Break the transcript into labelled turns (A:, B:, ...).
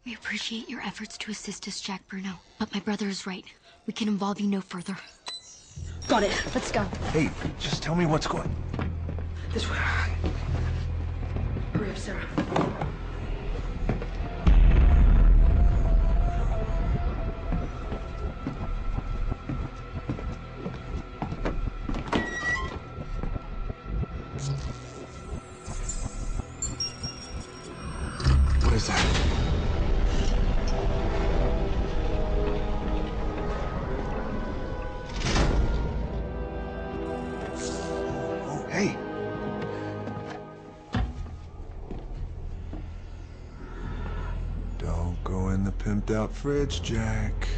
A: We appreciate your efforts to assist us, Jack Bruno. But my brother is right. We can involve you no further.
B: Got it. Let's go.
C: Hey, just tell me what's going...
B: This way. Hurry up, Sarah.
C: What is that? Oh, hey. Don't go in the pimped out fridge, Jack.